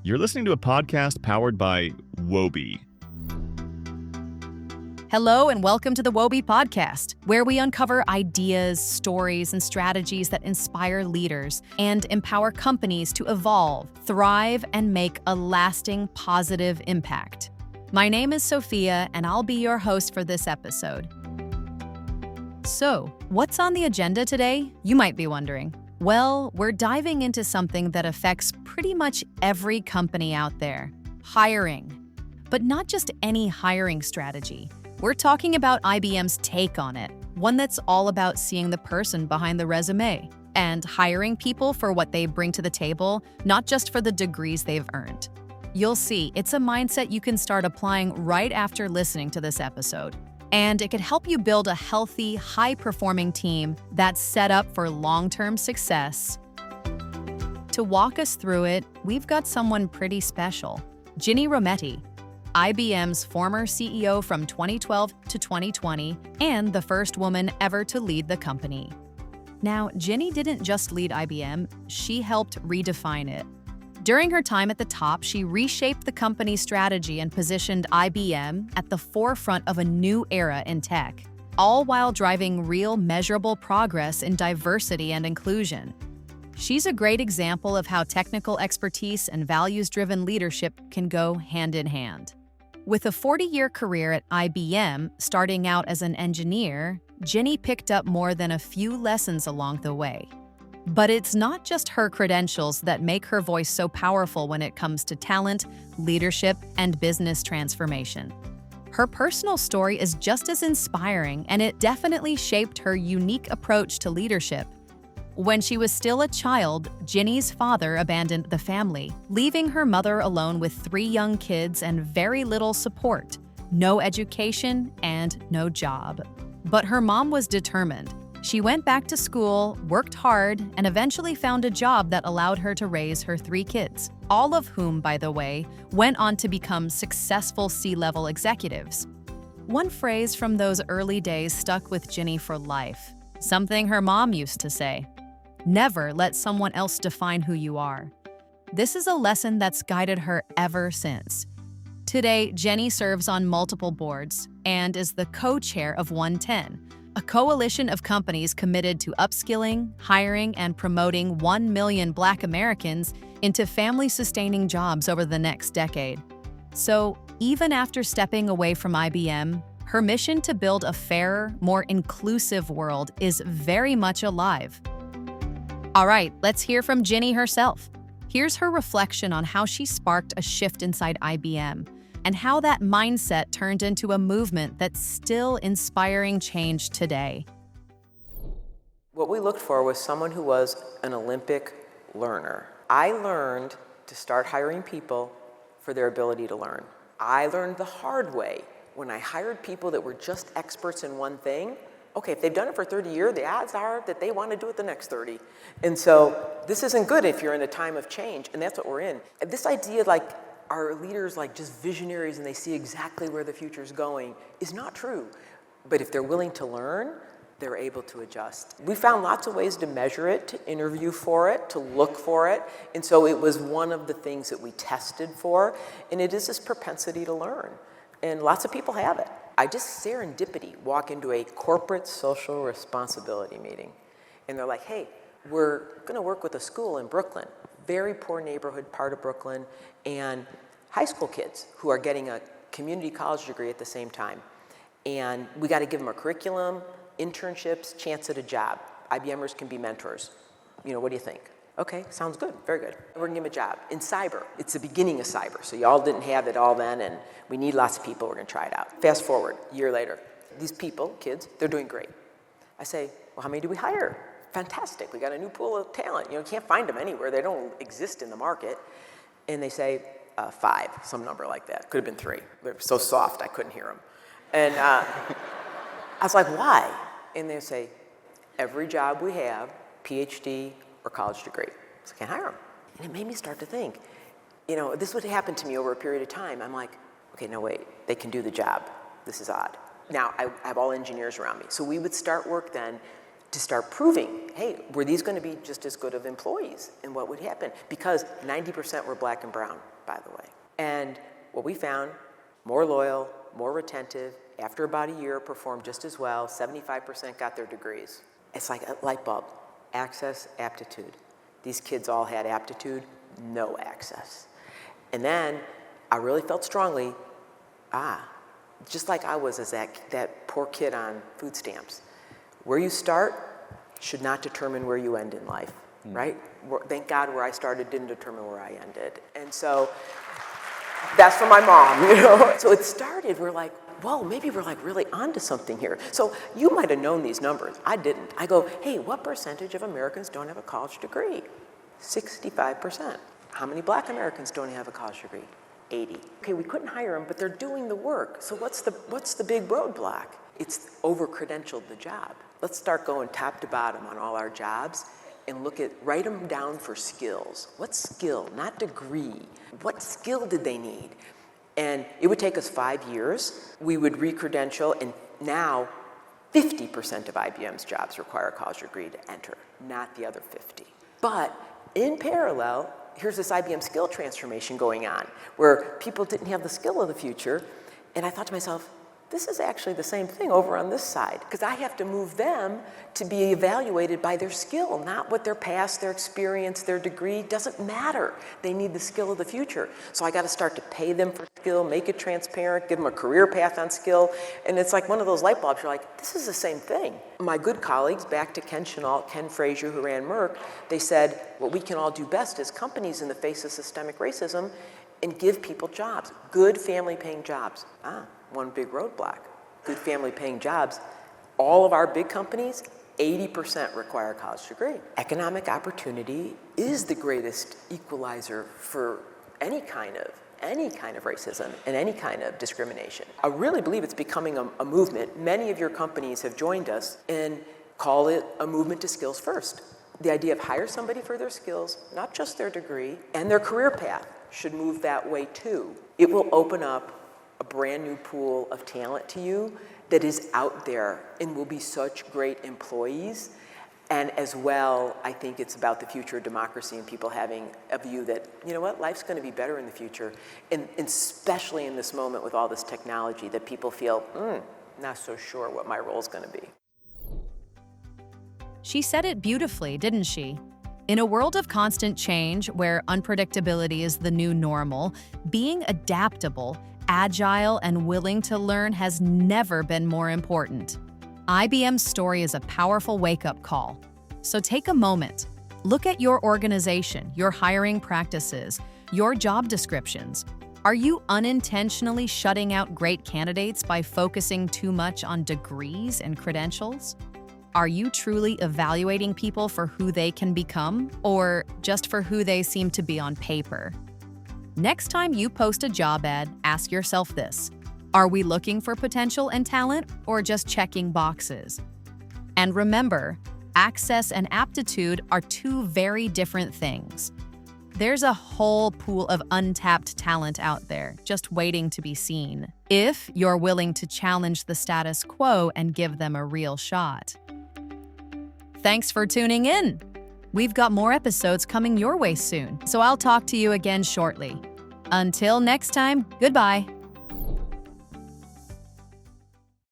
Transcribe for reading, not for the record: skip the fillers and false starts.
You're listening to a podcast powered by WOBI. Hello and welcome to the WOBI Podcast, where we uncover ideas, stories, and strategies that inspire leaders and empower companies to evolve, thrive, and make a lasting positive impact. My name is Sophia, and I'll be your host for this episode. So, what's on the agenda today? You might be wondering. Well, we're diving into something that affects pretty much every company out there: hiring. But not just any hiring strategy. We're talking about IBM's take on it, one that's all about seeing the person behind the resume and hiring people for what they bring to the table, not just for the degrees they've earned. You'll see, it's a mindset you can start applying right after listening to this episode. And it could help you build a healthy, high-performing team that's set up for long-term success. To walk us through it, we've got someone pretty special, Ginni Rometty, IBM's former CEO from 2012 to 2020, and the first woman ever to lead the company. Now, Ginni didn't just lead IBM, she helped redefine it. During her time at the top, she reshaped the company's strategy and positioned IBM at the forefront of a new era in tech, all while driving real measurable progress in diversity and inclusion. She's a great example of how technical expertise and values-driven leadership can go hand in hand. With a 40-year career at IBM, starting out as an engineer, Ginni picked up more than a few lessons along the way. But it's not just her credentials that make her voice so powerful when it comes to talent, leadership, and business transformation. Her personal story is just as inspiring, and it definitely shaped her unique approach to leadership. When she was still a child, Ginni's father abandoned the family, leaving her mother alone with 3 young kids and very little support, no education, and no job. But her mom was determined. She went back to school, worked hard, and eventually found a job that allowed her to raise her 3 kids, all of whom, by the way, went on to become successful C-level executives. One phrase from those early days stuck with Ginni for life, something her mom used to say: "Never let someone else define who you are." This is a lesson that's guided her ever since. Today, Ginni serves on multiple boards and is the co-chair of 110, a coalition of companies committed to upskilling, hiring, and promoting 1 million Black Americans into family-sustaining jobs over the next decade. So, even after stepping away from IBM, her mission to build a fairer, more inclusive world is very much alive. All right, let's hear from Ginni herself. Here's her reflection on how she sparked a shift inside IBM and how that mindset turned into a movement that's still inspiring change today. What we looked for was someone who was an Olympic learner. I learned to start hiring people for their ability to learn. I learned the hard way. When I hired people that were just experts in one thing, okay, if they've done it for 30 years, the odds are that they want to do it the next 30. And so this isn't good if you're in a time of change, and that's what we're in. And this idea are leaders just visionaries and they see exactly where the future's going is not true. But if they're willing to learn, they're able to adjust. We found lots of ways to measure it, to interview for it, to look for it. And so it was one of the things that we tested for. And it is this propensity to learn. And lots of people have it. I just serendipity walk into a corporate social responsibility meeting. And they're like, hey, we're going to work with a school in Brooklyn, very poor neighborhood part of Brooklyn, and high school kids who are getting a community college degree at the same time. And we got to give them a curriculum, internships, chance at a job. IBMers can be mentors. What do you think? Okay, sounds good, very good. We're gonna give them a job. In cyber, it's the beginning of cyber, so y'all didn't have it all then, and we need lots of people, we're gonna try it out. Fast forward, a year later, these people, kids, they're doing great. I say, well, how many do we hire? Fantastic, we got a new pool of talent. You can't find them anywhere, they don't exist in the market. And they say, 5, some number like that. Could have been 3. They're so soft, I couldn't hear them. And I was like, why? And they say, every job we have, PhD or college degree. So I can't hire them. And it made me start to think, this would happen to me over a period of time. I'm like, okay, no, wait, they can do the job. This is odd. Now, I have all engineers around me. So we would start work then to start proving, hey, were these going to be just as good of employees, and what would happen? Because 90% were black and brown, by the way. And what we found, more loyal, more retentive, after about a year performed just as well, 75% got their degrees. It's like a light bulb, access, aptitude. These kids all had aptitude, no access. And then I really felt strongly, just like I was as that poor kid on food stamps. Where you start should not determine where you end in life, right? Thank God where I started didn't determine where I ended. And so that's from my mom, you know? So it started, we're like, whoa, maybe we're like really onto something here. So you might have known these numbers. I didn't. I go, hey, what percentage of Americans don't have a college degree? 65%. How many black Americans don't have a college degree? 80. Okay, we couldn't hire them, but they're doing the work. So what's the big roadblock? It's over-credentialed the job. Let's start going top to bottom on all our jobs and write them down for skills. What skill, not degree? What skill did they need? And it would take us 5 years. We would re-credential, and now 50% of IBM's jobs require a college degree to enter, not the other 50. But in parallel, here's this IBM skill transformation going on, where people didn't have the skill of the future. And I thought to myself, this is actually the same thing over on this side, because I have to move them to be evaluated by their skill, not what their past, their experience, their degree. Doesn't matter. They need the skill of the future. So I got to start to pay them for skill, make it transparent, give them a career path on skill. And it's like one of those light bulbs. You're like, this is the same thing. My good colleagues, back to Ken Chenault, Ken Frazier, who ran Merck, they said, what we can all do best as companies in the face of systemic racism and give people jobs, good family-paying jobs. One big roadblock, good family-paying jobs. All of our big companies, 80% require a college degree. Economic opportunity is the greatest equalizer for any kind of racism and any kind of discrimination. I really believe it's becoming a movement. Many of your companies have joined us and call it a movement to skills first. The idea of hire somebody for their skills, not just their degree, and their career path should move that way too. It will open up a brand new pool of talent to you that is out there and will be such great employees. And as well, I think it's about the future of democracy and people having a view that, you know what, life's going to be better in the future. And especially in this moment with all this technology that people feel, not so sure what my role is going to be. She said it beautifully, didn't she? In a world of constant change where unpredictability is the new normal, being adaptable, agile, and willing to learn has never been more important. IBM's story is a powerful wake-up call. So take a moment. Look at your organization, your hiring practices, your job descriptions. Are you unintentionally shutting out great candidates by focusing too much on degrees and credentials? Are you truly evaluating people for who they can become, or just for who they seem to be on paper? Next time you post a job ad, ask yourself this: are we looking for potential and talent, or just checking boxes? And remember, access and aptitude are two very different things. There's a whole pool of untapped talent out there, just waiting to be seen, if you're willing to challenge the status quo and give them a real shot. Thanks for tuning in. We've got more episodes coming your way soon, so I'll talk to you again shortly. Until next time, goodbye.